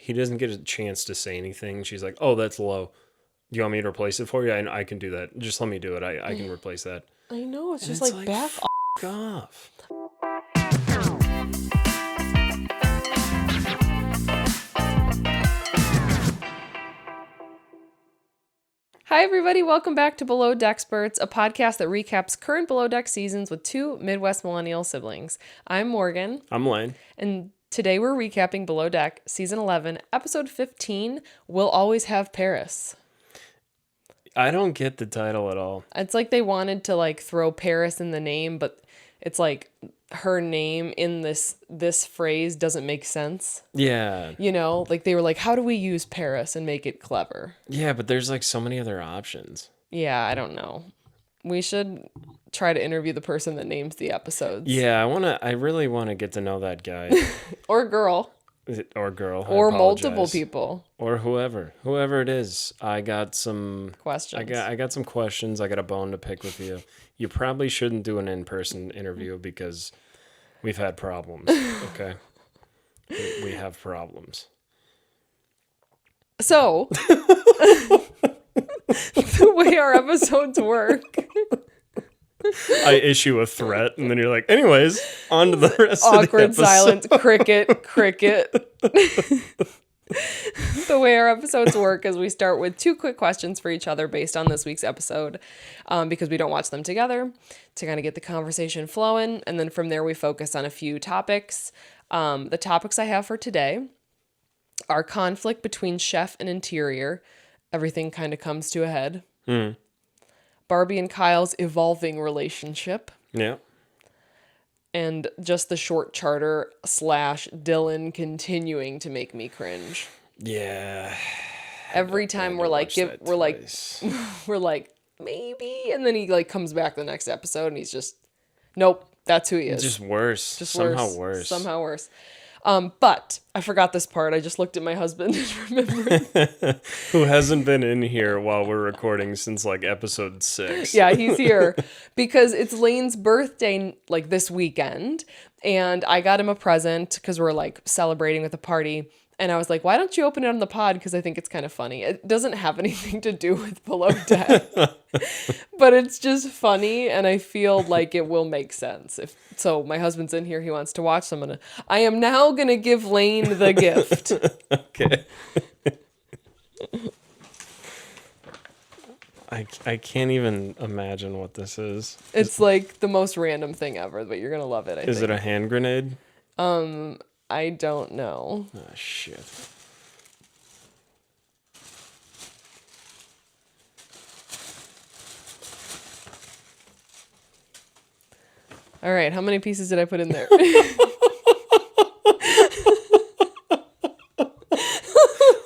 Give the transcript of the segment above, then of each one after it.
he doesn't get a chance to say anything. She's like, oh, that's low. Do you want me to replace it for you? I can do that. Just let me do it. I can replace that. I know. It's And just it's like back off. Hi, everybody. Welcome back to Below Deckexperts, a podcast that recaps current Below Deck seasons with two Midwest millennial siblings. I'm Morgan. I'm Lane. And today we're recapping Below Deck Season 11, Episode 15, We'll Always Have Paris. I don't get the title at all. It's like they wanted to like throw Paris in the name, but it's like her name in this phrase doesn't make sense. Yeah. You know, like they were like, how do we use Paris and make it clever? Yeah, but there's like so many other options. Yeah, I don't know. We should try to interview the person that names the episodes. Yeah, I really want to get to know that guy. Or girl. Or girl. Or multiple people. Or whoever it is. I got some questions. I got some questions. I got a bone to pick with you. You probably shouldn't do an in-person interview because we've had problems. Okay, we have problems. So the way our episodes work. I issue a threat, and then you're like, anyways, on to the rest of the episode. Awkward silence, cricket. The way our episodes work is we start with two quick questions for each other based on this week's episode, because we don't watch them together, to kind of get the conversation flowing. And then from there, we focus on a few topics. The topics I have for today are conflict between chef and interior. Everything kind of comes to a head. Barbie and Kyle's evolving relationship. Yeah. And just the short charter / Dylan continuing to make me cringe. Yeah. Every time we're like maybe, and then he like comes back the next episode and he's just, nope, that's who he is. Just worse. Somehow worse. But I forgot this part. I just looked at my husband and remembered. Who hasn't been in here while we're recording since like episode 6. Yeah, he's here because it's Lane's birthday like this weekend, and I got him a present because we're like celebrating with a party. And I was like, why don't you open it on the pod? Because I think it's kind of funny. It doesn't have anything to do with Below Deck. But it's just funny, and I feel like it will make sense. So my husband's in here. He wants to watch. So I am now going to give Lane the gift. Okay. I can't even imagine what this is. It's like the most random thing ever, but you're going to love it, I think. Is it a hand grenade? I don't know. Oh, shit. All right, how many pieces did I put in there?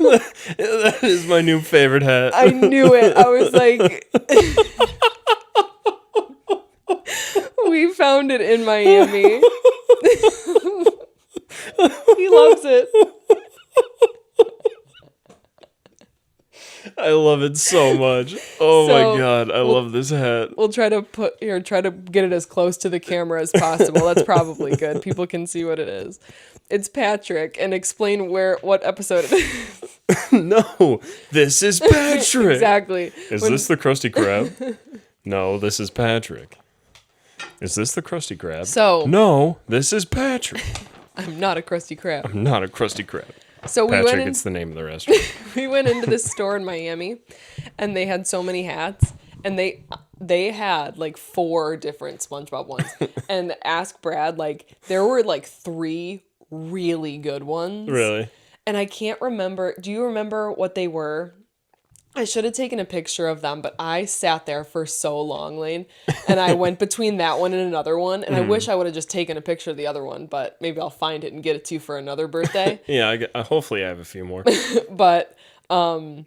That is my new favorite hat. I knew it. I was like... We found it in Miami. He loves it. I love it so much. Oh my God. I love this hat. We'll try to get it as close to the camera as possible. That's probably good. People can see what it is. It's Patrick, and explain what episode it is. No, this is Patrick. Exactly. Is this the Krusty Krab? No, this is Patrick. Is this the Krusty Krab? No, this is Patrick. I'm not a Krusty Krab. I'm not a Krusty Krab. So Patrick, it's the name of the restaurant. We went into this store in Miami, and they had so many hats, and they had like 4 different SpongeBob ones. And Ask Brad, like there were like 3 really good ones. Really? And I can't remember. Do you remember what they were? I should have taken a picture of them, but I sat there for so long, Lane, and I went between that one and another one, and I wish I would have just taken a picture of the other one, but maybe I'll find it and get it to you for another birthday. Yeah, hopefully I have a few more. But I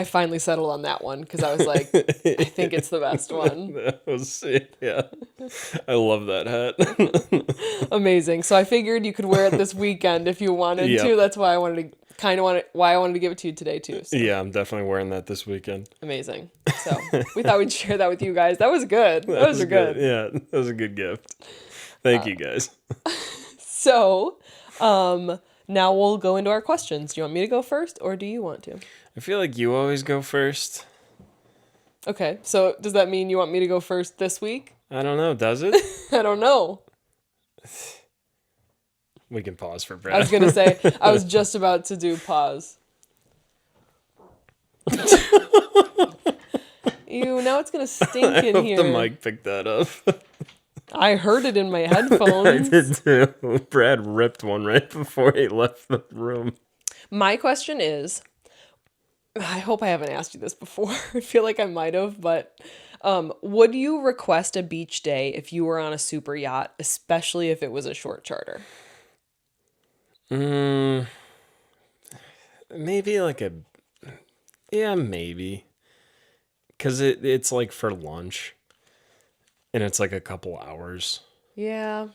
finally settled on that one because I was like, I think it's the best one. That was it, yeah. I love that hat. Amazing. So I figured you could wear it this weekend if you wanted to. That's why I wanted to give it to you today too. So. Yeah, I'm definitely wearing that this weekend. Amazing. So we thought we'd share that with you guys. That was good. Those are good. Yeah, that was a good gift. Thank you guys. So, Now we'll go into our questions. Do you want me to go first or do you want to? I feel like you always go first. Okay, so does that mean you want me to go first this week? I don't know. Does it? I don't know. We can pause for I Brad. was going to say, I was just about to do pause. Ew, now it's going to stink in I hope here. the mic picked that up. I heard it in my I headphones. did too. Brad ripped one right before he left the room. My question is, I hope I haven't asked you this before. I feel like I might have, but would you request a beach day if you were on a super yacht, especially if it was a short charter? Maybe like a... Yeah, maybe. Because it's like for lunch. And it's like a couple hours. Yeah.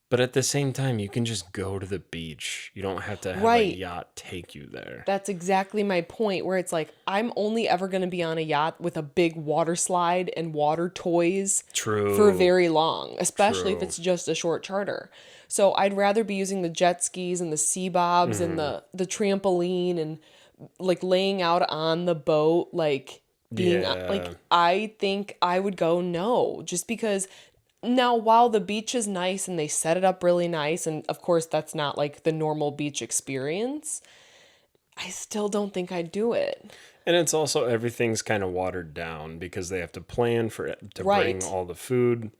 But at the same time, you can just go to the beach. You don't have to have Right. a yacht take you there. That's exactly my point, where it's like, I'm only ever going to be on a yacht with a big water slide and water toys True. for very long, especially if True. it's just a short charter. So I'd rather be using the jet skis and the sea bobs and the trampoline and like laying out on the boat, like being like, Yeah. I think I would go no, just because now while the beach is nice and they set it up really nice, and of course that's not like the normal beach experience, I still don't think I'd do it. And it's also everything's kind of watered down because they have to plan for it to Right. bring all the food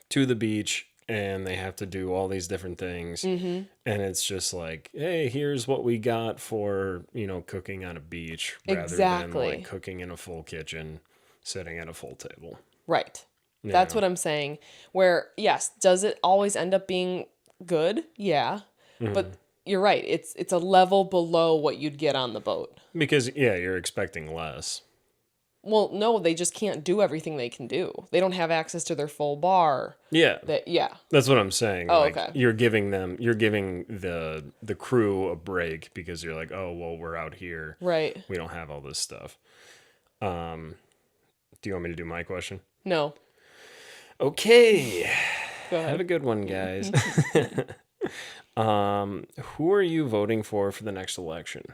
to the beach and they have to do all these different things. Mm-hmm. And it's just like, hey, here's what we got for, cooking on a beach rather Exactly. than like cooking in a full kitchen, sitting at a full table. Right. That's what I'm saying. Where, yes, does it always end up being good? Yeah. But you're right. It's a level below what you'd get on the boat. Because, yeah, you're expecting less. Well, no, they just can't do everything they can do. They don't have access to their full bar. Yeah. Yeah. That's what I'm saying. Oh, like, okay. You're giving the crew a break because you're like, oh, well, we're out here. Right. We don't have all this stuff. Do you want me to do my question? No. Okay. Go ahead. Have a good one, guys. Who are you voting for the next election?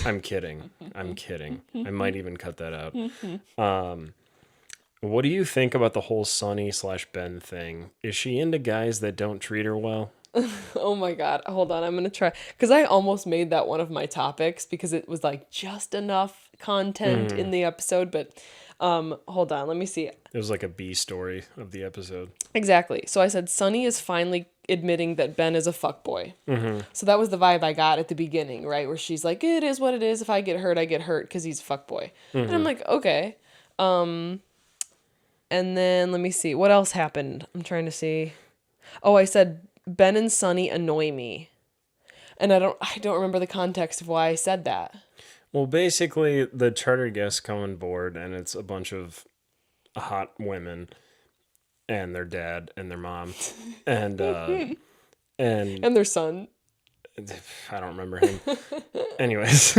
I'm kidding. I might even cut that out. What do you think about the whole Sunny/Ben thing? Is she into guys that don't treat her well? Oh my God. Hold on. I'm going to try. Because I almost made that one of my topics because it was like just enough content in the episode. But hold on. Let me see. It was like a B story of the episode. Exactly. So I said Sunny is finally admitting that Ben is a fuckboy. So that was the vibe I got at the beginning, right? Where she's like, it is what it is. If I get hurt, I get hurt because he's a fuckboy. And I'm like, okay. And then let me see. What else happened? I'm trying to see. Oh, I said Ben and Sunny annoy me. And I don't remember the context of why I said that. Well, basically, the charter guests come on board, and it's a bunch of hot women and their dad and their mom and And their son. I don't remember him. Anyways,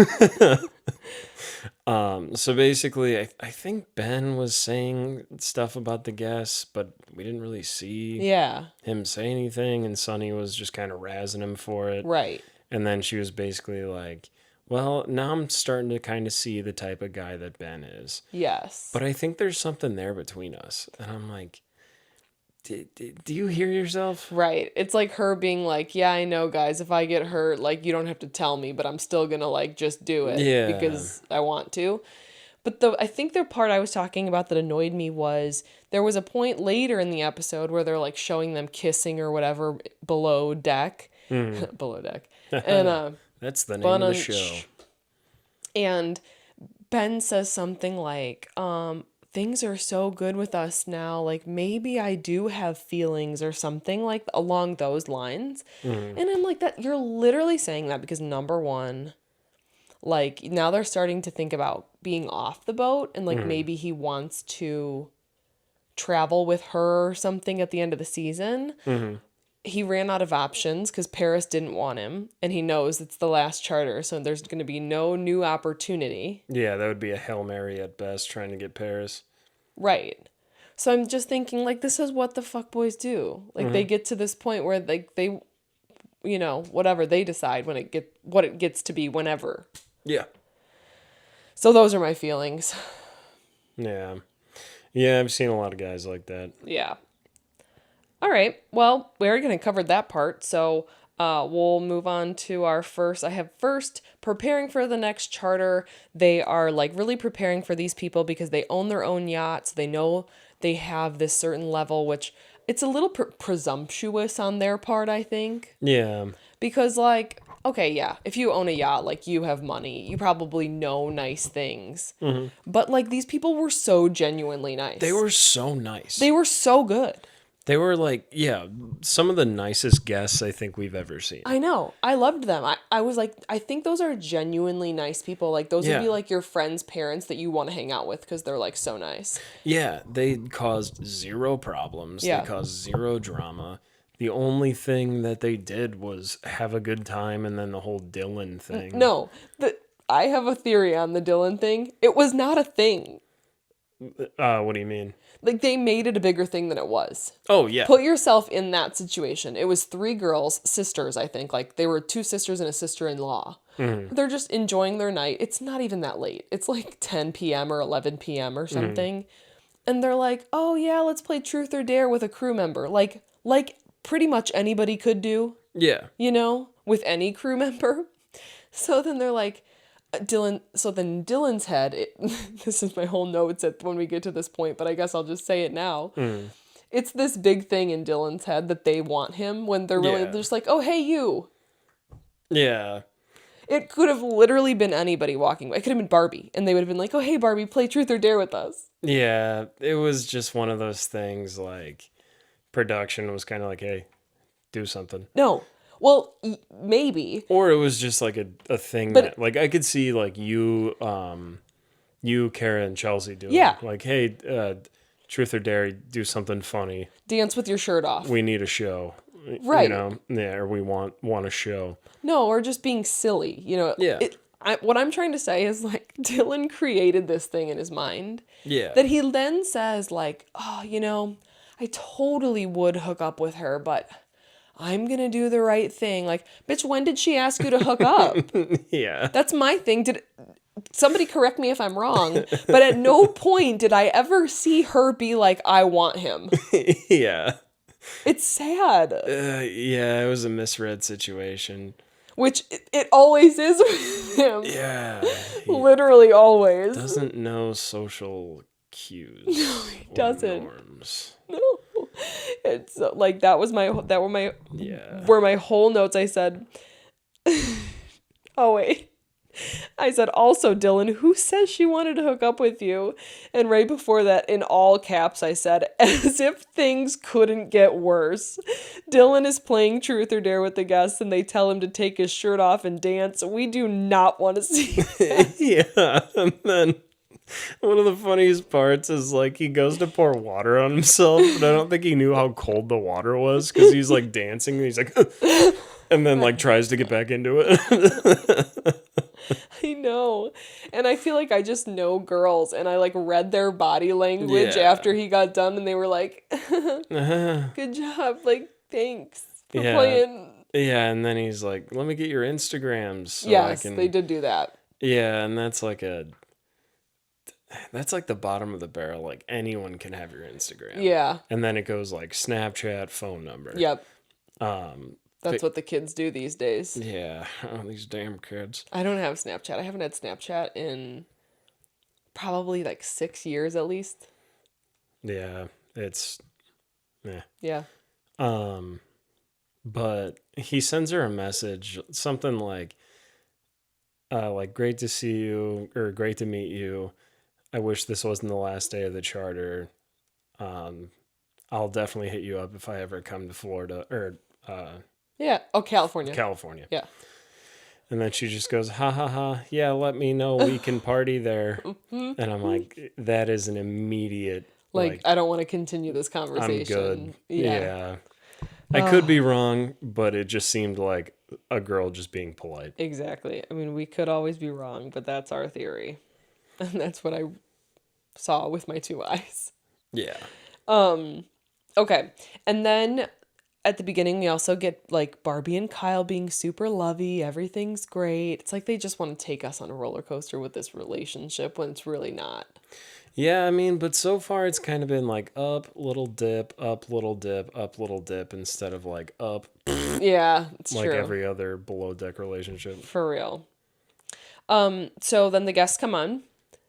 so basically, I think Ben was saying stuff about the guests, but we didn't really see him say anything, and Sunny was just kind of razzing him for it. Right. And then she was basically like, well, now I'm starting to kind of see the type of guy that Ben is. Yes. But I think there's something there between us. And I'm like, do you hear yourself? Right. It's like her being like, yeah, I know, guys, if I get hurt, like, you don't have to tell me, but I'm still going to, like, just do it because I want to. But I think the part I was talking about that annoyed me was there was a point later in the episode where they're, like, showing them kissing or whatever below deck. Below deck. And, that's the name of the show. And Ben says something like, things are so good with us now, like maybe I do have feelings or something like along those lines. And I'm like, that you're literally saying that because number one, like now they're starting to think about being off the boat and like maybe he wants to travel with her or something at the end of the season. He ran out of options because Paris didn't want him, and he knows it's the last charter, so there's going to be no new opportunity. Yeah, that would be a Hail Mary at best, trying to get Paris. Right. So I'm just thinking, like, this is what the fuckboys do. Like, they get to this point where, like, they whatever they decide what it gets to be whenever. Yeah. So those are my feelings. Yeah. Yeah, I've seen a lot of guys like that. Yeah. All right. Well, we already kind of covered that part. So we'll move on to our first. I have first preparing for the next charter. They are like really preparing for these people because they own their own yachts. They know they have this certain level, which it's a little presumptuous on their part, I think. Yeah. Because like, okay, yeah, if you own a yacht, like you have money, you probably know nice things. Mm-hmm. But like these people were so genuinely nice. They were so nice. They were so good. They were like, yeah, some of the nicest guests I think we've ever seen. I know. I loved them. I was like, I think those are genuinely nice people. Like those would be like your friends' parents that you want to hang out with because they're like so nice. Yeah, they caused zero problems. Yeah. They caused zero drama. The only thing that they did was have a good time, and then the whole Dylan thing. No, I have a theory on the Dylan thing. It was not a thing. What do you mean? Like they made it a bigger thing than it was. Oh, yeah. Put yourself in that situation. It was 3 girls, sisters, I think. Like they were 2 sisters and a sister-in-law. Mm-hmm. They're just enjoying their night. It's not even that late. It's like 10 p.m. or 11 p.m. or something. Mm-hmm. And they're like, oh yeah, let's play Truth or Dare with a crew member. Like pretty much anybody could do. Yeah. With any crew member. So then they're like, Dylan's head, this is my whole notes when we get to this point, but I guess I'll just say it now. It's this big thing in Dylan's head that they want him when they're really just like, oh, hey, you. Yeah. It could have literally been anybody walking by. It could have been Barbie, and they would have been like, oh, hey, Barbie, play Truth or Dare with us. Yeah, it was just one of those things, like, production was kind of like, hey, do something. No. Well, maybe. Or it was just like a thing that, like, I could see, like, you, Kara, and Chelsea doing. Yeah. Like, hey, Truth or Dare, do something funny. Dance with your shirt off. We need a show. Right. Yeah, or we want a show. No, or just being silly, Yeah. What I'm trying to say is, like, Dylan created this thing in his mind. Yeah. That he then says, like, oh, I totally would hook up with her, but I'm going to do the right thing. Like, bitch, when did she ask you to hook up? Yeah. That's my thing. Somebody correct me if I'm wrong, but at no point did I ever see her be like, I want him. Yeah. It's sad. Yeah, it was a misread situation. Which it always is with him. Yeah. Literally always. Doesn't know social cues. No, he doesn't. Norms. No. It's like that were my whole notes. I said, oh wait. I said, also, Dylan, who says she wanted to hook up with you? And right before that, in all caps, I said, as if things couldn't get worse. Dylan is playing Truth or Dare with the guests, and they tell him to take his shirt off and dance. We do not want to see that. Yeah, and then one of the funniest parts is, like, he goes to pour water on himself, but I don't think he knew how cold the water was, because he's, like, dancing, and he's like, and then, like, tries to get back into it. I know. And I feel like I just know girls, and I, like, read their body language after he got done, and they were like, good job, like, thanks for playing. Yeah, and then he's like, let me get your Instagrams. So yes, they did do that. Yeah, and that's like the bottom of the barrel. Like, anyone can have your Instagram. Yeah. And then it goes, like, Snapchat, phone number. Yep. That's what the kids do these days. Yeah. Oh, these damn kids. I don't have Snapchat. I haven't had Snapchat in probably like 6 years at least. Yeah. It's... Yeah. But he sends her a message, something like, great to see you, or great to meet you. I wish this wasn't the last day of the charter. I'll definitely hit you up if I ever come to Florida, or... yeah. Oh, California. Yeah. And then she just goes, ha ha ha. Yeah, let me know. We can party there. And I'm like, that is an immediate. Like I don't want to continue this conversation. I'm good. Yeah. I could be wrong, but it just seemed like a girl just being polite. Exactly. I mean, we could always be wrong, but that's our theory. And that's what I saw with my 2 eyes. Yeah. Okay. And then at the beginning, we also get like Barbie and Kyle being super lovey. Everything's great. It's like they just want to take us on a roller coaster with this relationship when it's really not. Yeah, I mean, but so far it's kind of been like up, little dip, up, little dip, up, little dip, instead of like up, Yeah, it's like true. every other below deck relationship. For real. So then the guests come on.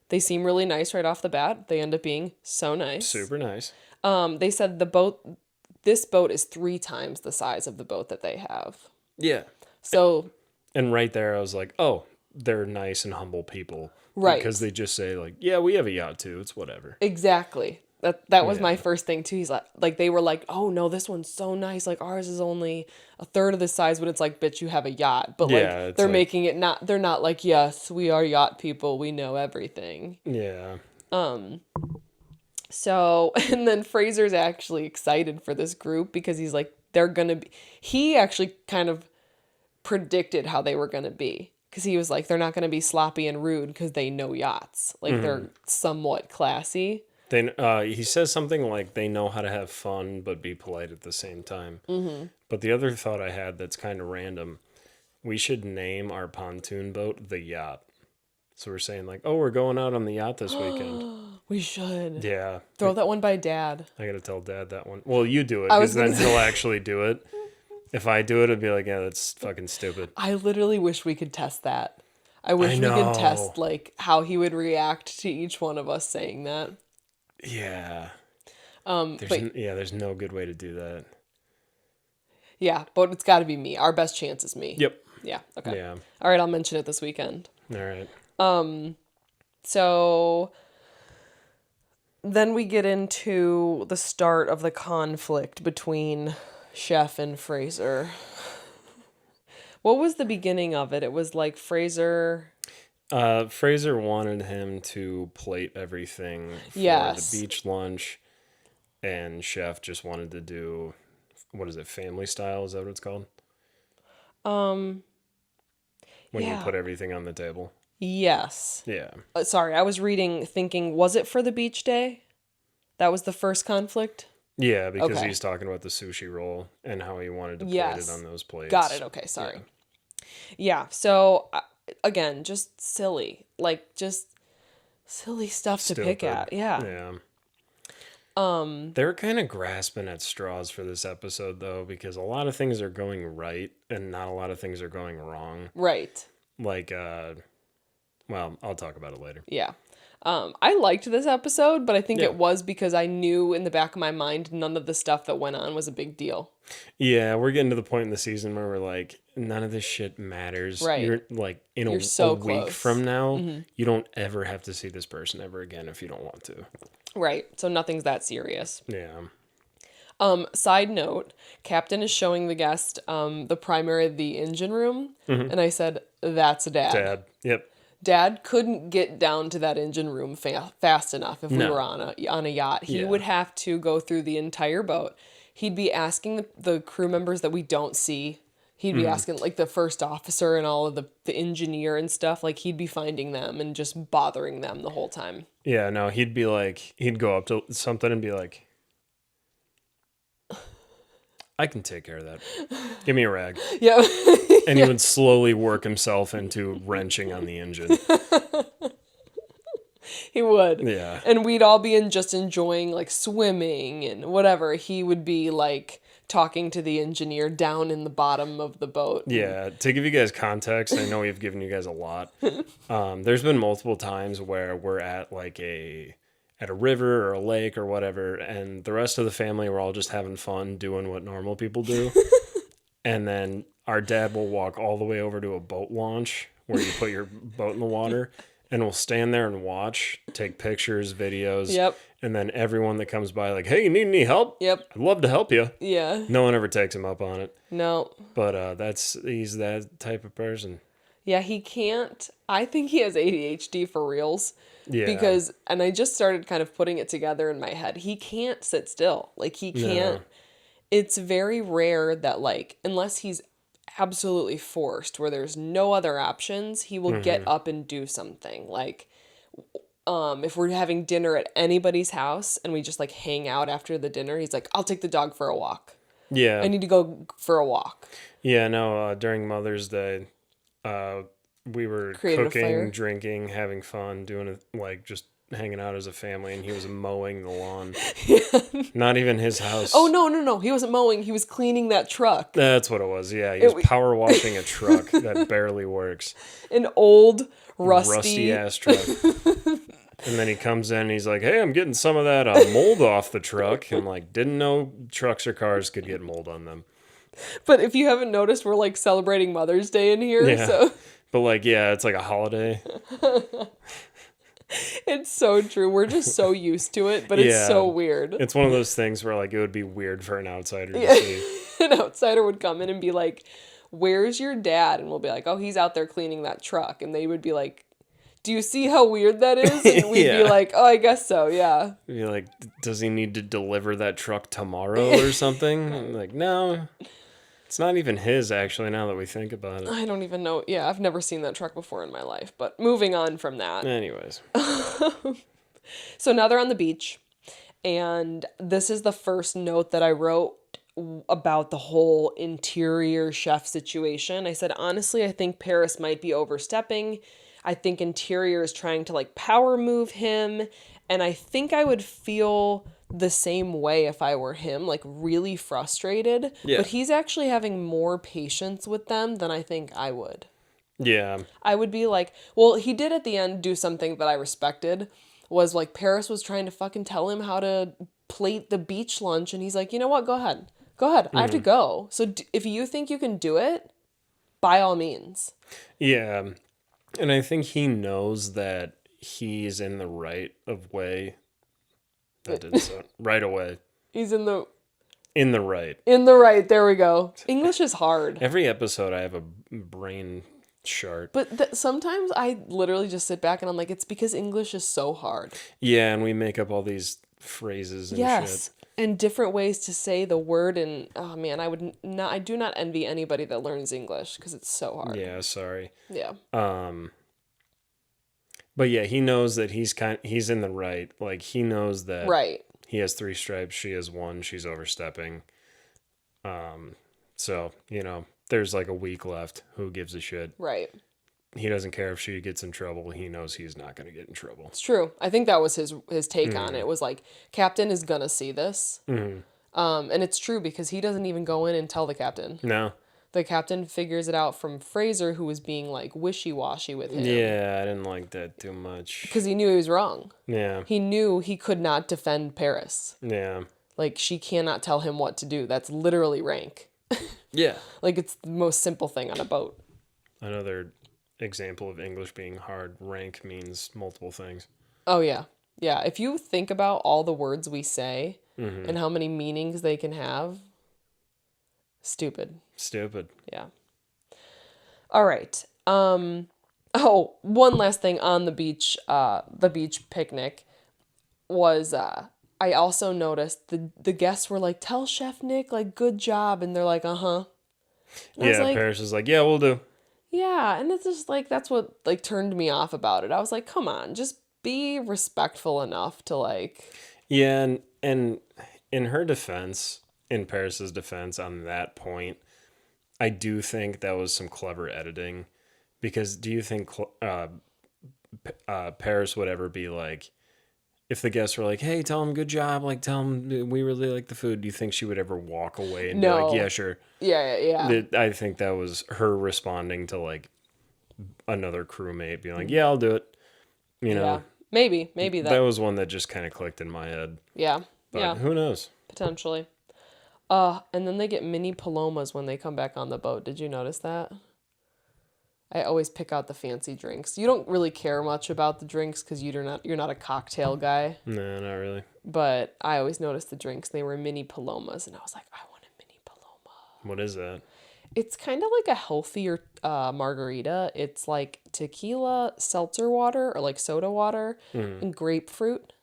They seem really nice right off the bat. They end up being so nice. Super nice. They said this boat is 3 times the size of the boat that they have. Yeah. So, And right there, I was like, oh, they're nice and humble people. right. Because they just say, like, yeah, we have a yacht too. It's whatever. Exactly. That was my Yeah. first thing too. He's like they were like, oh no, this one's so nice. Like ours is only a third of the size, but it's like, bitch, you have a yacht. But Yeah, like it's they're like- making it not. They're not like, yes, we are yacht people. We know everything. Yeah. So and then Fraser's actually excited for this group because he's like, they're gonna be. He actually kind of predicted how they were gonna be. Because he was like, they're not going to be sloppy and rude because they know yachts. Like, they're somewhat classy. He says something like they know how to have fun but be polite at the same time. Mm-hmm. But the other thought I had that's kind of random, we should name our pontoon boat the Yacht. So we're saying like, oh, we're going out on the yacht this weekend. We should. Yeah. Throw that one by Dad. I got to tell Dad that one. Well, you do it I because was then gonna say- he'll actually do it. If I do it, it'd be like, yeah, that's fucking stupid. I literally wish we could test that. I wish we know. could test, like, how he would react to each one of us saying that. Yeah. But There's no good way to do that. yeah, but it's got to be me. Our best chance is me. Yep. Yeah, okay. Yeah. All right, I'll mention it this weekend. All right. So then we get into the start of the conflict between Chef and Fraser. What was the beginning of it? It was like Fraser wanted him to plate everything for Yes. the beach lunch, and Chef just wanted to do, what is it, family style? Is that what it's called? When you yeah. put everything on the table. Yes. Yeah. Sorry, I was reading, thinking, was it for the beach day? That was the first conflict? Yeah, because Okay. he's talking about the sushi roll and how he wanted to plate Yes. it on those plates. Got it. Okay, sorry. Yeah, so again, just silly. Like, just silly stuff to pick Stupid. at. Yeah. Yeah. They're kind of grasping at straws for this episode, though, because a lot of things are going right and not a lot of things are going wrong. Right. Like, well, I'll talk about it later. Yeah. I liked this episode, but I think Yeah. it was because I knew in the back of my mind none of the stuff that went on was a big deal. Yeah, we're getting to the point in the season where we're like, none of this shit matters. Right. You're like, in You're so a week close. from now, you don't ever have to see this person ever again if you don't want to. Right. So nothing's that serious. Yeah. Side note, Captain is showing the guest the primary of the engine room, and I said, that's Dad. Yep. Dad couldn't get down to that engine room fast enough if we No. were on a yacht. He Yeah. would have to go through the entire boat. He'd be asking the crew members that we don't see. He'd be asking like the first officer and all of the engineer and stuff. Like he'd be finding them and just bothering them the whole time. Yeah, no, he'd be like, he'd go up to something and be like, I can take care of that. Give me a rag. Yeah. And he would slowly work himself into wrenching on the engine. He would. Yeah. And we'd all be just enjoying like swimming and whatever. He would be like talking to the engineer down in the bottom of the boat. Yeah, to give you guys context, I know we've given you guys a lot. There's been multiple times where we're at like at a river or a lake or whatever, and the rest of the family we're all just having fun doing what normal people do. And then our dad will walk all the way over to a boat launch where you put your boat in the water, and we'll stand there and watch, take pictures, videos. Yep. And then everyone that comes by like, hey, you need any help? Yep. I'd love to help you. Yeah. No one ever takes him up on it. No. But he's that type of person. Yeah, he can't. I think he has ADHD for reals. Yeah. Because, and I just started kind of putting it together in my head. He can't sit still. Like, he can't. No. It's very rare that, like, unless he's absolutely forced, where there's no other options, he will get up and do something. Like, if we're having dinner at anybody's house and we just, like, hang out after the dinner, he's like, I'll take the dog for a walk. Yeah. I need to go for a walk. Yeah, no, during Mother's Day, we were Created a fire. cooking, drinking, having fun, doing it, like, just hanging out as a family, and he was mowing the lawn. Not even his house. Oh, no. He wasn't mowing. He was cleaning that truck. That's what it was, yeah. He was power washing a truck that barely works. An old, rusty-ass truck. And then he comes in and he's like, hey, I'm getting some of that mold off the truck. And, like, didn't know trucks or cars could get mold on them. But if you haven't noticed, we're, like, celebrating Mother's Day in here, yeah. so... But, like, yeah, it's like a holiday. It's so true. We're just so used to it, but it's so weird. It's one of those things where, like, it would be weird for an outsider to see. An outsider would come in and be like, where's your dad? And we'll be like, oh, he's out there cleaning that truck. And they would be like, do you see how weird that is? And we'd be like, oh, I guess so, yeah. You're like, does he need to deliver that truck tomorrow or something? I'm like, no. It's not even his, actually, now that we think about it. I don't even know. Yeah, I've never seen that truck before in my life. But moving on from that. Anyways. So now they're on the beach. And this is the first note that I wrote about the whole interior chef situation. I said, honestly, I think Paris might be overstepping. I think interior is trying to, like, power move him. And I think I would feel the same way if I were him, like, really frustrated. Yeah. But he's actually having more patience with them than I think I would. Yeah. I would be like, well, he did at the end do something that I respected, was, like, Paris was trying to fucking tell him how to plate the beach lunch. And he's like, you know what? Go ahead. I have to go. So if you think you can do it, by all means. Yeah. And I think he knows that he's in the right of way. That didn't sound right away. He's in the right. In the right. There we go. English is hard. Every episode I have a brain shart. But sometimes I literally just sit back and I'm like, it's because English is so hard. Yeah, and we make up all these phrases and shit. And different ways to say the word. And oh man, I do not envy anybody that learns English because it's so hard. Yeah, sorry. Yeah. But yeah, he knows that he's in the right. Like, he knows that he has 3 stripes, she has 1, she's overstepping. So, you know, there's like a week left. Who gives a shit? Right. He doesn't care if she gets in trouble. He knows he's not going to get in trouble. It's true. I think that was his take on it. Was like, Captain is gonna see this. Mm-hmm. And it's true because he doesn't even go in and tell the captain. No. The captain figures it out from Fraser, who was being, like, wishy-washy with him. Yeah, I didn't like that too much. Because he knew he was wrong. Yeah. He knew he could not defend Paris. Yeah. Like, she cannot tell him what to do. That's literally rank. Yeah. Like, it's the most simple thing on a boat. Another example of English being hard. Rank means multiple things. Oh, yeah. Yeah. If you think about all the words we say and how many meanings they can have, stupid. Yeah. All right. Oh, one last thing on the beach picnic was I also noticed the guests were like, tell Chef Nick, like, good job. And they're like, uh-huh. And yeah, like, Paris is like, yeah, we'll do. Yeah, and it's just like, that's what, like, turned me off about it. I was like, come on, just be respectful enough to, like... Yeah, and in her defense, in Paris's defense on that point, I do think that was some clever editing, because do you think Paris would ever be like, if the guests were like, hey, tell him good job, like, tell him we really like the food, do you think she would ever walk away and be like, yeah, sure? Yeah. I think that was her responding to, like, another crewmate being like, yeah, I'll do it. You know? Yeah. Maybe that was one that just kind of clicked in my head. Yeah. But who knows? Potentially. And then they get mini palomas when they come back on the boat. Did you notice that? I always pick out the fancy drinks. You don't really care much about the drinks because you're not a cocktail guy. No, not really. But I always noticed the drinks. They were mini palomas, and I was like, I want a mini paloma. What is that? It's kind of like a healthier margarita. It's like tequila, seltzer water, or like soda water, and grapefruit.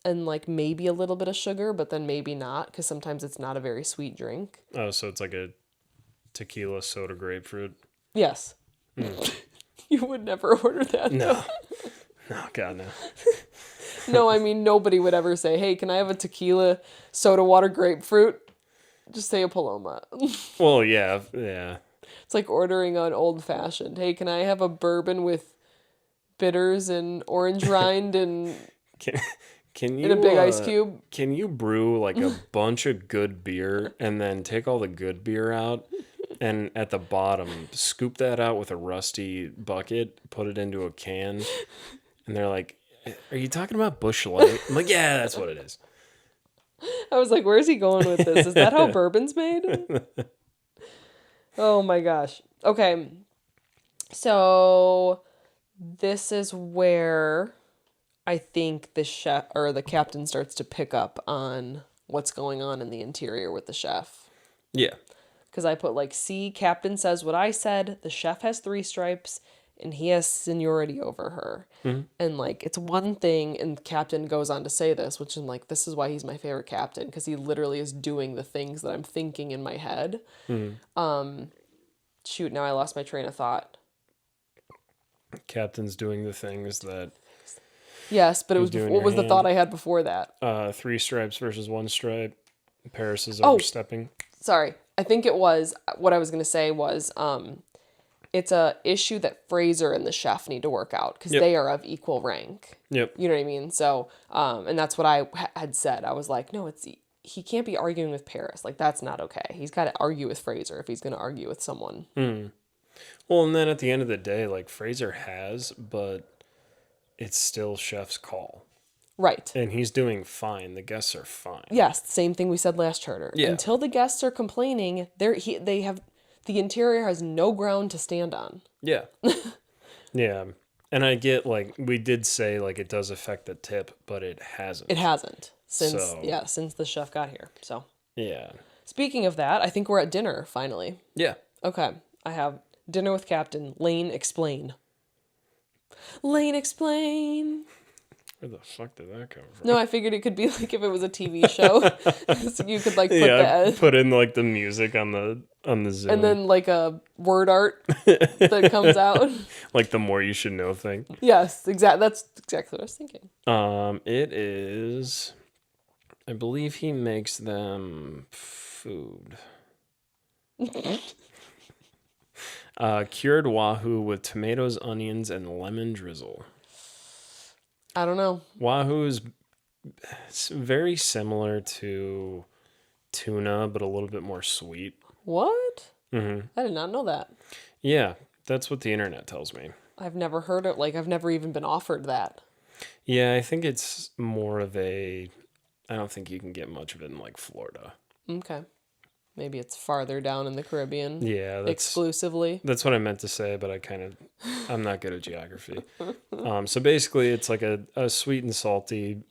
And, like, maybe a little bit of sugar, but then maybe not, because sometimes it's not a very sweet drink. Oh, so it's like a tequila soda grapefruit? Yes. You would never order that. No. No, God, no. No, I mean, nobody would ever say, hey, can I have a tequila soda water grapefruit? Just say a Paloma. Well, yeah, yeah. It's like ordering an old fashioned. Hey, can I have a bourbon with bitters and orange rind and Can, can in a you big ice cube? can you brew like a bunch of good beer and then take all the good beer out and at the bottom scoop that out with a rusty bucket, put it into a can, and they're like, "Are you talking about Busch Light?" I'm like, "Yeah, that's what it is." I was like, where's he going with this? Is that how bourbon's made? Oh my gosh. Okay. So this is where I think the chef or the captain starts to pick up on what's going on in the interior with the chef. Yeah. Because I put like, see, captain says what I said. The chef has 3 stripes and he has seniority over her. And like, it's one thing, and captain goes on to say this, which I'm like, this is why he's my favorite captain, because he literally is doing the things that I'm thinking in my head. Shoot, now I lost my train of thought. Captain's doing the things that Yes, but it was doing what your was the hand. thought I had before that? 3 stripes versus 1 stripe. Paris is Oh. overstepping. Sorry. I think it was what I was going to say was it's a issue that Fraser and the chef need to work out because Yep. they are of equal rank. Yep. You know what I mean? So, and that's what I had said. I was like, no, he can't be arguing with Paris. Like, that's not okay. He's got to argue with Fraser if he's going to argue with someone. Well, and then at the end of the day, like Fraser has, but it's still chef's call. Right. And he's doing fine. The guests are fine. Yes, same thing we said last charter. Yeah. Until the guests are complaining, they have the interior has no ground to stand on. Yeah. Yeah. And I get, like, we did say, like, it does affect the tip, but it hasn't. It hasn't since So- since the chef got here. So, Yeah. speaking of that, I think we're at dinner finally. Yeah. Okay, I have dinner with Captain Lane. Explain. Lane, explain. Where the fuck did that come from? No, I figured it could be like if it was a TV show, so you could like put Yeah, the put in, like, the music on the Zoom. and then like a word art that comes out. like, the more you should know thing. Yes, exactly. That's exactly what I was thinking. It is... I believe he makes them food. Cured wahoo with tomatoes, onions, and lemon drizzle. I don't know. Wahoo is very similar to tuna, but a little bit more sweet. What? Mm-hmm. I did not know that. Yeah, that's what the internet tells me. I've never heard it. Like, I've never even been offered that. Yeah, I think it's more of a... I don't think you can get much of it in, like, Florida. Okay. Maybe it's farther down in the Caribbean. Yeah, that's... Exclusively. That's what I meant to say, but I'm not good at geography. So basically, it's like a sweet and salty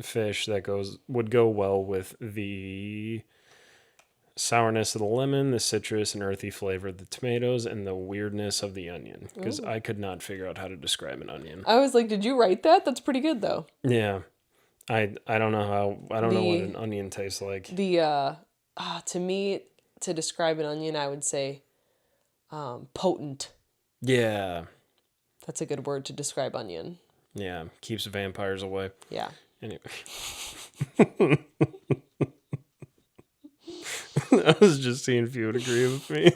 fish that would go well with the sourness of the lemon, the citrus and earthy flavor of the tomatoes, and the weirdness of the onion. Because I could not figure out how to describe an onion. I was like, did you write that? That's pretty good, though. Yeah, I don't know what an onion tastes like. To me, to describe an onion, I would say potent. Yeah, That's a good word to describe onion. yeah, keeps vampires away. Yeah. Anyway. I was just seeing if you would agree with me.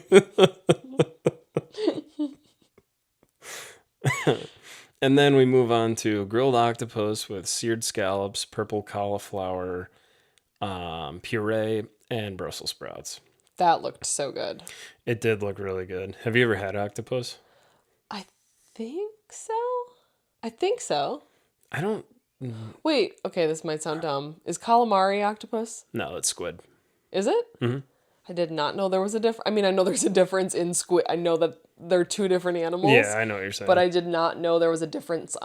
And then we move on to grilled octopus with seared scallops, purple cauliflower, puree, and Brussels sprouts. That looked so good. It did look really good. Have you ever had octopus? I think so. I think so. I don't... Wait, okay, this might sound dumb. Is calamari octopus? No, it's squid. Is it? Mm-hmm. I did not know there was a difference. I mean, I know there's a difference in squid. I know that they're 2 different animals. Yeah, I know what you're saying. But I did not know there was a difference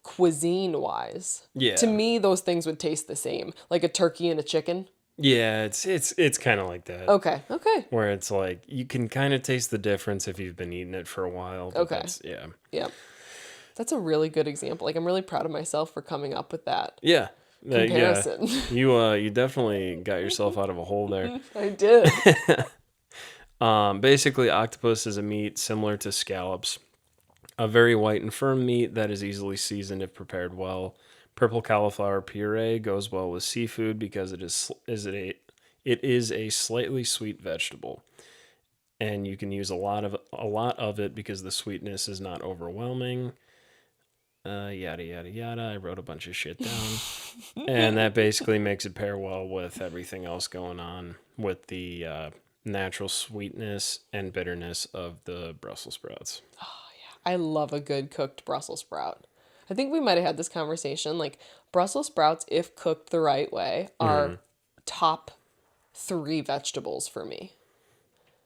cuisine-wise. Yeah. To me, those things would taste the same. Like a turkey and a chicken. Yeah, it's kind of like that. Okay. Where it's like, you can kind of taste the difference if you've been eating it for a while. But Okay. Yeah. Yeah. That's a really good example. Like, I'm really proud of myself for coming up with that Yeah. comparison. Yeah. You definitely got yourself out of a hole there. I did. Basically, octopus is a meat similar to scallops. A very white and firm meat that is easily seasoned if prepared well. Purple cauliflower puree goes well with seafood because it It is a slightly sweet vegetable, and you can use a lot of it because the sweetness is not overwhelming. Yada yada yada. I wrote a bunch of shit down, and that basically makes it pair well with everything else going on with the natural sweetness and bitterness of the Brussels sprouts. I love a good cooked Brussels sprout. I think we might have had this conversation. Like, Brussels sprouts, if cooked the right way, are top 3 vegetables for me.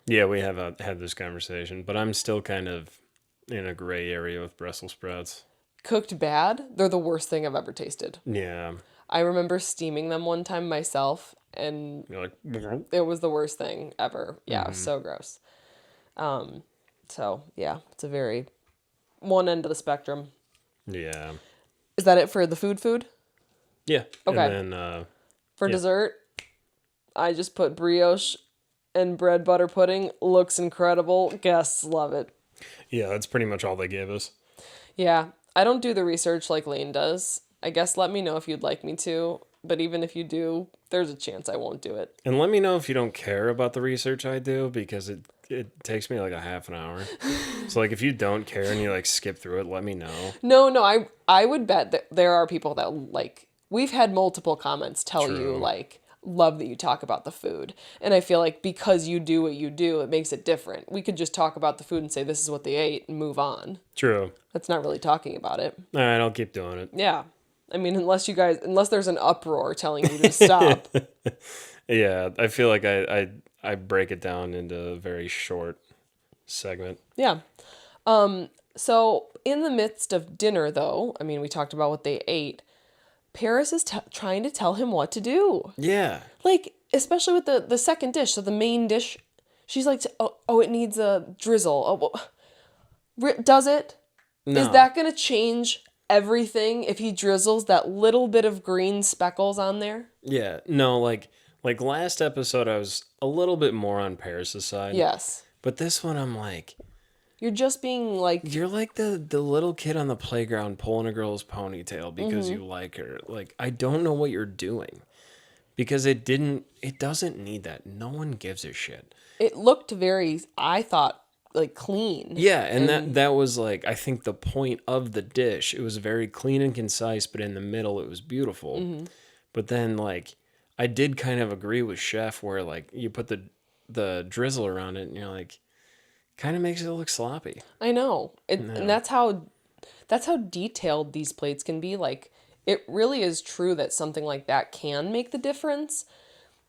Yeah, we have had this conversation, but I'm still kind of in a gray area with Brussels sprouts. Cooked bad, they're the worst thing I've ever tasted. Yeah. I remember steaming them one time myself, and You're like, it was the worst thing ever. Yeah, it was so gross. So, yeah, it's a very one end of the spectrum. yeah. Is that it for the food? Yeah. Okay. And then, For yeah. dessert, I just put brioche and bread butter pudding. Looks incredible. Guests love it. yeah, that's pretty much all they gave us. Yeah, I don't do the research like Lane does. I guess let me know if you'd like me to, but even if you do, there's a chance I won't do it. And let me know if you don't care about the research I do, because it takes me like a half an hour. So like if you don't care and you like skip through it, let me know. No, I would bet that there are people that like, we've had multiple comments tell you like, love that you talk about the food. And I feel like because you do what you do, it makes it different. We could just talk about the food and say this is what they ate and move on. True. That's not really talking about it. All right, I'll keep doing it. Yeah. I mean, unless there's an uproar telling you to stop. Yeah, I feel like I break it down into a very short segment. Yeah. So in the midst of dinner, though, I mean, we talked about what they ate. Paris is trying to tell him what to do. Yeah. Like, especially with the second dish, so the main dish, she's like, oh, it needs a drizzle. Oh, well, does it? No. Is that going to change everything if he drizzles that little bit of green speckles on there? Yeah. No, like last episode I was a little bit more on Paris' side. Yes. But this one I'm like, You're just being like... you're like the little kid on the playground pulling a girl's ponytail because you like her. Like, I don't know what you're doing. Because it doesn't need that. No one gives a shit. It looked very, I thought, like clean. Yeah, and that was like, I think the point of the dish. It was very clean and concise, but in the middle it was beautiful. But then like, I did kind of agree with Chef where like, you put the drizzle around it and you're like, kind of makes it look sloppy. I know. And that's how detailed these plates can be. Like, it really is true that something like that can make the difference.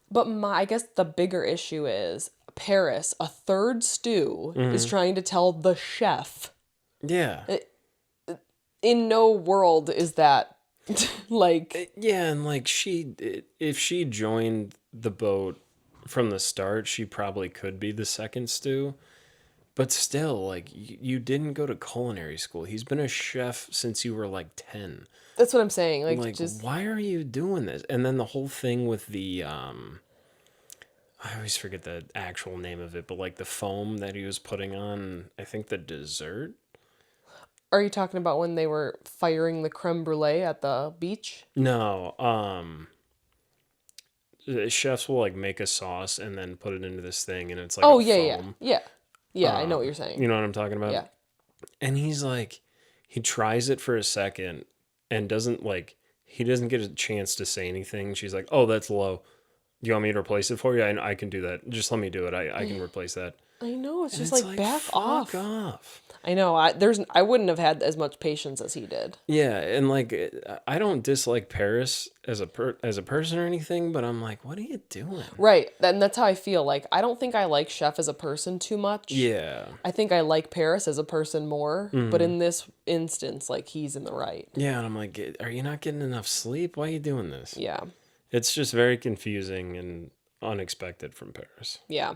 But I guess the bigger issue is Paris, a third stew, is trying to tell the chef. Yeah. In no world is that like... Yeah, and like if she joined the boat from the start, she probably could be the second stew. But still, like, you didn't go to culinary school. He's been a chef since you were, like, 10. That's what I'm saying. Like, why are you doing this? And then the whole thing with the, I always forget the actual name of it, but, like, the foam that he was putting on, I think the dessert? Are you talking about when they were firing the creme brulee at the beach? No, chefs will, like, make a sauce and then put it into this thing, and it's, like, foam. Yeah, I know what you're saying. You know what I'm talking about? Yeah. And he's like, he tries it for a second and he doesn't get a chance to say anything. She's like, oh, that's low. Do you want me to replace it for you? I can do that. Just let me do it. I can replace that. I know. It's just it's like back fuck off. off. I know. I wouldn't have had as much patience as he did. Yeah, and like I don't dislike Paris as a person or anything, but I'm like, what are you doing? Right. And that's how I feel. Like, I don't think I like Chef as a person too much. Yeah. I think I like Paris as a person more. But in this instance, like, he's in the right. Yeah, and I'm like, are you not getting enough sleep? Why are you doing this? Yeah. It's just very confusing and unexpected from Paris. Yeah.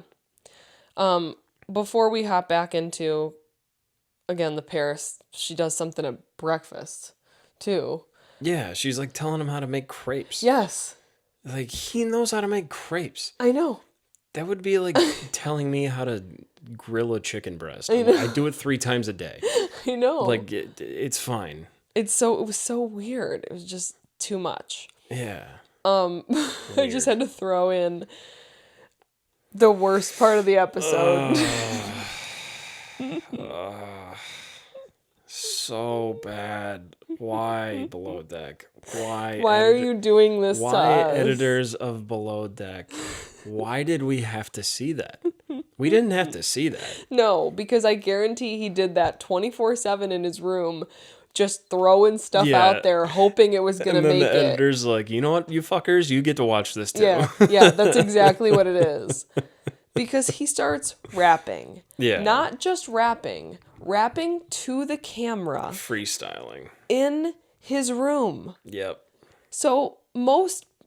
Before we hop back into, again, the Paris, she does something at breakfast, too. Yeah, she's like telling him how to make crepes. Yes. Like, he knows how to make crepes. I know. That would be like telling me how to grill a chicken breast. I do it 3 times a day. I know. Like, it's fine. It was so weird. It was just too much. Yeah. I just had to throw in The worst part of the episode. So bad. Why Below Deck? Why are you doing this to Why us? editors of Below Deck? Why did we have to see that? We didn't have to see that. No, because I guarantee he did that 24/7 in his room, just throwing stuff out there, hoping it was going to make it. And then the editor's like, you know what, you fuckers, you get to watch this too. Yeah, that's exactly what it is. Because he starts rapping. Yeah. Not just rapping to the camera. Freestyling. In his room. Yep. So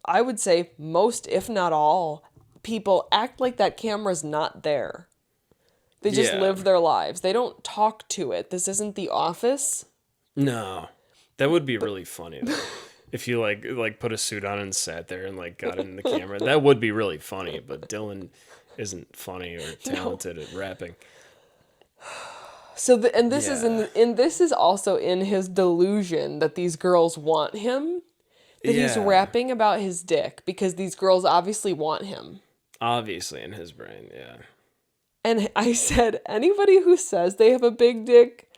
I would say most, if not all, people act like that camera's not there. They just live their lives. They don't talk to it. This isn't The Office. No. That would be really funny though. If you like put a suit on and sat there and like got in the camera. That would be really funny, but Dylan isn't funny or talented at rapping. So this is also in his delusion that these girls want him. That he's rapping about his dick because these girls obviously want him. Obviously in his brain, yeah. And I said, anybody who says they have a big dick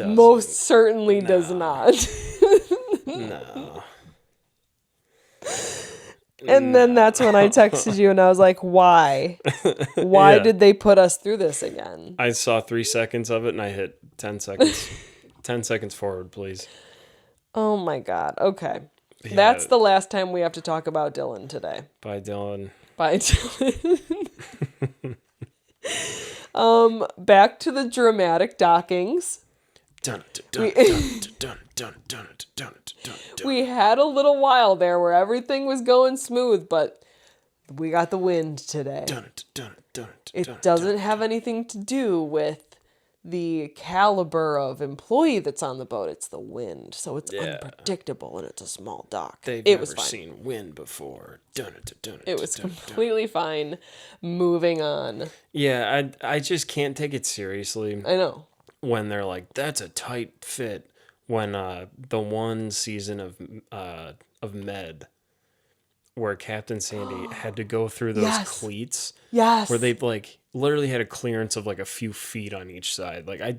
most certainly does not. No. And then that's when I texted you and I was like, why? Why did they put us through this again? I saw 3 seconds of it and I hit 10 seconds. 10 seconds forward, please. Oh my God. Okay. Yeah. That's the last time we have to talk about Dylan today. Bye, Dylan. Bye, Dylan. Back to the dramatic Dockings. We had a little while there where everything was going smooth, but we got the wind today. It doesn't have anything to do with the caliber of employee that's on the boat. It's the wind, so it's unpredictable and it's a small dock. They've never seen wind before. It was completely fine. Moving on. Yeah, I just can't take it seriously. I know. When they're like, that's a tight fit. When the one season of Med, where Captain Sandy had to go through those cleats. Yes. Where they like literally had a clearance of like a few feet on each side. Like I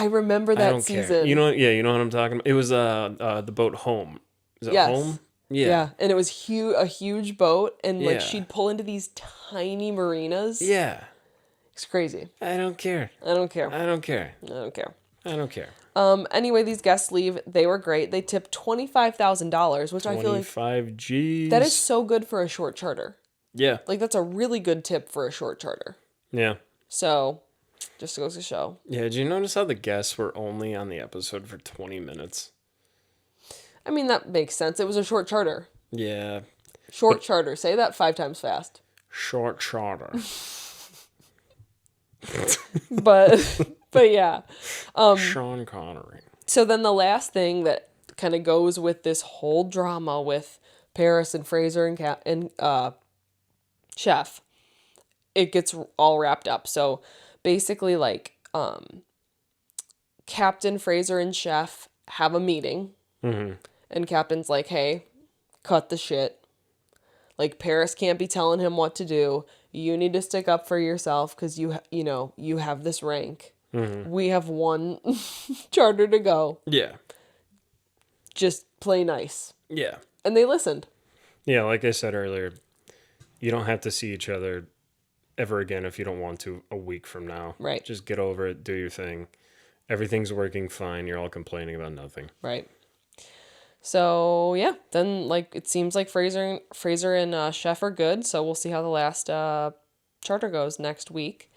remember that season. Care. You know what I'm talking about? It was the boat Home. Is it Home? Yeah. And it was a huge boat, and like she'd pull into these tiny marinas. Yeah. It's crazy. I don't care. Anyway, these guests leave. They were great. They tipped $25,000, which I feel like 25 G's. That is so good for a short charter. Yeah. Like that's a really good tip for a short charter. Yeah. So, just goes to show. Yeah, did you notice how the guests were only on the episode for 20 minutes? I mean, that makes sense. It was a short charter. Yeah. Short charter. Say that 5 times fast. Short charter. but yeah. Sean Connery. So then the last thing that kind of goes with this whole drama with Paris and Fraser and Chef, it gets all wrapped up. So basically, like, Captain Fraser and Chef have a meeting, and Captain's like, "Hey, cut the shit. Like, Paris can't be telling him what to do. You need to stick up for yourself because you have this rank. We have one charter to go. Yeah. Just play nice." Yeah. And they listened. Yeah, like I said earlier, you don't have to see each other ever again if you don't want to a week from now. Right. Just get over it, do your thing. Everything's working fine. You're all complaining about nothing. Right. So, yeah, then like it seems like Fraser and Chef are good, so we'll see how the last charter goes next week.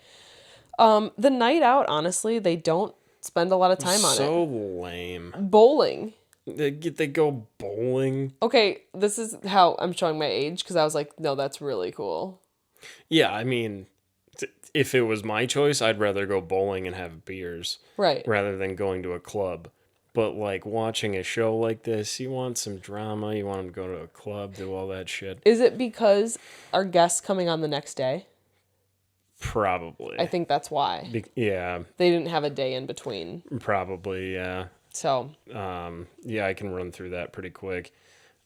The night out, honestly, they don't spend a lot of time on it. So lame. Bowling. They go bowling. Okay, this is how I'm showing my age because I was like, no, that's really cool. Yeah, I mean, if it was my choice, I'd rather go bowling and have beers. Right. Rather than going to a club. But, like, watching a show like this, you want some drama, you want them to go to a club, do all that shit. Is it because our guests coming on the next day? Probably. I think that's why. Yeah. They didn't have a day in between. Probably, yeah. So. Yeah, I can run through that pretty quick.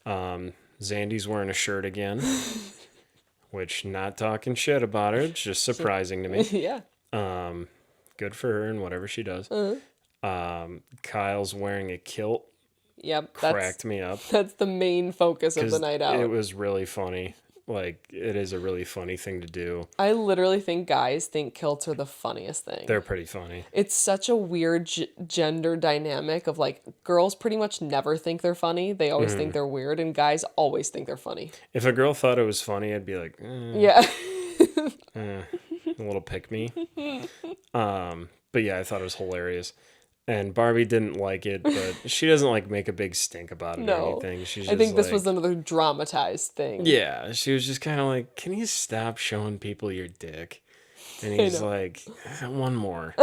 Zandy's wearing a shirt again. which not talking shit about her, it's just surprising to me. Yeah. Good for her and whatever she does. Kyle's wearing a kilt. Yep. Cracked me up. That's the main focus of the night out. It was really funny. Like, it is a really funny thing to do. I literally think guys think kilts are the funniest thing. They're pretty funny. It's such a weird gender dynamic of like girls pretty much never think they're funny. They always think they're weird, and guys always think they're funny. If a girl thought it was funny, I'd be like, Yeah. a little pick me. But yeah, I thought it was hilarious. And Barbie didn't like it, but she doesn't like make a big stink about it or anything. She's just I think this like, was another dramatized thing. Yeah, she was just kind of like, can you stop showing people your dick? And he's like, one more.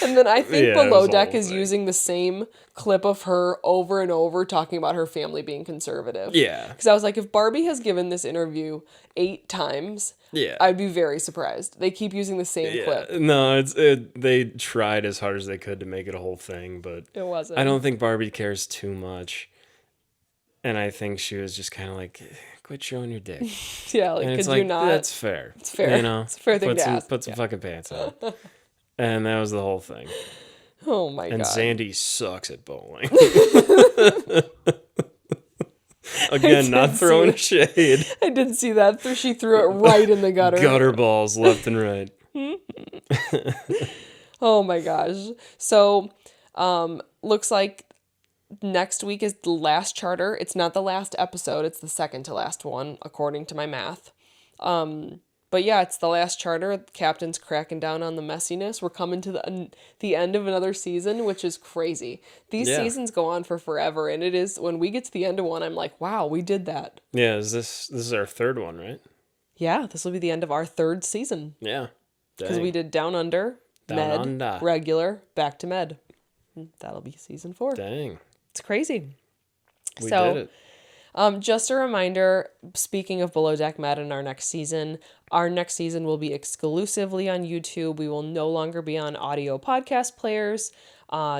And then I think Below Deck is thing. using the same clip of her over and over talking about her family being conservative. Yeah. Because I was like, if Barbie has given this interview 8 times, I'd be very surprised. They keep using the same clip. No, they tried as hard as they could to make it a whole thing, but it wasn't. I don't think Barbie cares too much. And I think she was just kind of like, quit showing your dick. Yeah, like, and could you not? That's fair. It's fair. You know, it's a fair thing to ask. Put some fucking pants on. And that was the whole thing. Oh my God. And Sandy sucks at bowling. Again, not throwing shade. I didn't see that. She threw it right in the gutter. Gutter balls left and right. Oh my gosh. So, looks like next week is the last charter. It's not the last episode. It's the second to last one, according to my math. But yeah, it's the last charter. The captain's cracking down on the messiness. We're coming to the end of another season, which is crazy. These seasons go on for forever, and it is when we get to the end of one, I'm like, wow, we did that. Yeah, this is our third one, right? Yeah, this will be the end of our 3rd season. Yeah. Because we did Down Under, Med, regular, back to Med. That'll be season 4. Dang. It's crazy. We did it. Just a reminder, speaking of Below Deck Med in our next season will be exclusively on YouTube. We will no longer be on audio podcast players.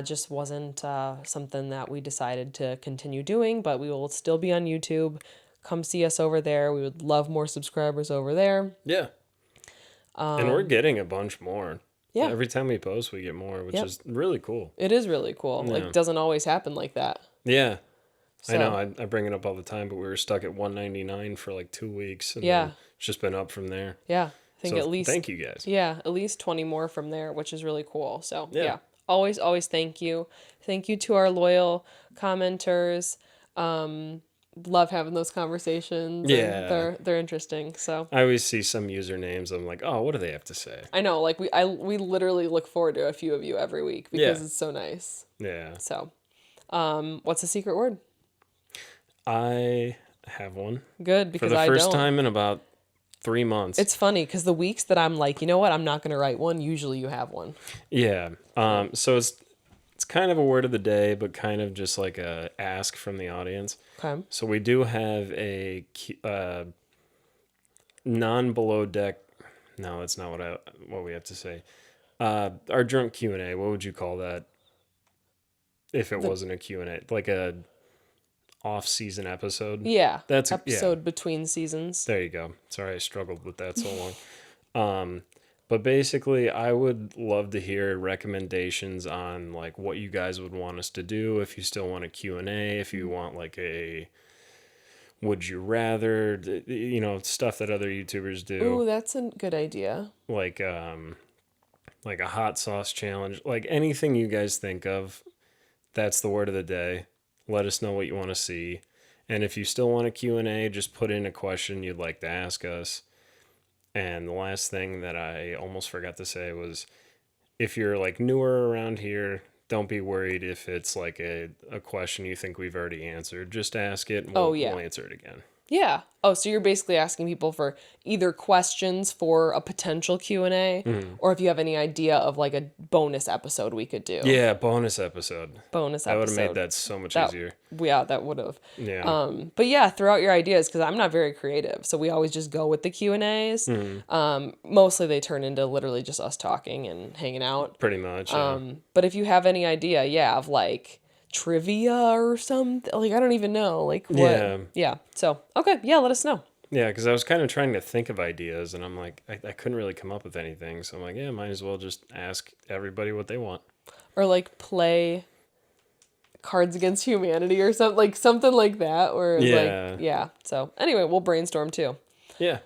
Just wasn't something that we decided to continue doing, but we will still be on YouTube. Come see us over there. We would love more subscribers over there. Yeah. And we're getting a bunch more. Yeah. Every time we post, we get more, which is really cool. It is really cool. Yeah. Like, doesn't always happen like that. Yeah. So. I know, I bring it up all the time, but we were stuck at $1.99 for like 2 weeks. And Yeah. it's just been up from there. Yeah. I think so at least. Thank you guys. Yeah. At least 20 more from there, which is really cool. So, yeah. Always, always thank you. Thank you to our loyal commenters. Love having those conversations. Yeah. They're interesting. So I always see some usernames. I'm like, oh, what do they have to say? I know, like we literally look forward to a few of you every week because it's so nice. Yeah. So, what's the secret word? I have one. Good, because for the I first don't. time in about 3 months. It's funny because the weeks that I'm like, you know what, I'm not going to write one. Usually, you have one. Yeah. So it's kind of a word of the day, but kind of just like a ask from the audience. Okay. So we do have a non-below deck. No, that's not what we have to say. Our drunk Q&A. What would you call that? If it wasn't a Q&A, like a off-season episode. Yeah. That's episode between seasons. There you go. Sorry, I struggled with that so long. But basically, I would love to hear recommendations on like what you guys would want us to do. If you still want a Q&A, if you want like a would you rather, stuff that other YouTubers do. Ooh, that's a good idea. Like a hot sauce challenge, like anything you guys think of. That's the word of the day. Let us know what you want to see. And if you still want a Q&A, just put in a question you'd like to ask us. And the last thing that I almost forgot to say was, if you're like newer around here, don't be worried if it's like a question you think we've already answered. Just ask it and we'll answer it again. Yeah. Oh, so you're basically asking people for either questions for a potential Q&A or if you have any idea of like a bonus episode we could do. Yeah, bonus episode. That would have made that so much easier. Yeah, that would have. Yeah. But yeah, throw out your ideas because I'm not very creative. So we always just go with the Q&As. Mostly they turn into literally just us talking and hanging out. Pretty much. But if you have any idea, of like trivia or something. Like, I don't even know. Like, what? Yeah. Yeah. So, okay. Yeah, let us know. Yeah, because I was kind of trying to think of ideas, and I'm like, I couldn't really come up with anything. So I'm like, yeah, might as well just ask everybody what they want. Or, like, play Cards Against Humanity or something. Like, something like that. Or, Yeah. like, yeah. So, anyway, we'll brainstorm too. Yeah.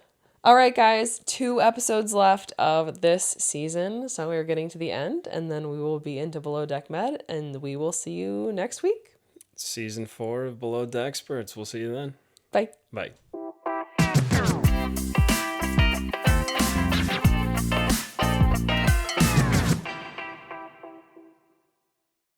All right, guys. 2 episodes left of this season. So, we're getting to the end, and then we will be into Below Deck Med, and we will see you next week. Season 4 of Below Deck Experts. We'll see you then. Bye. Bye.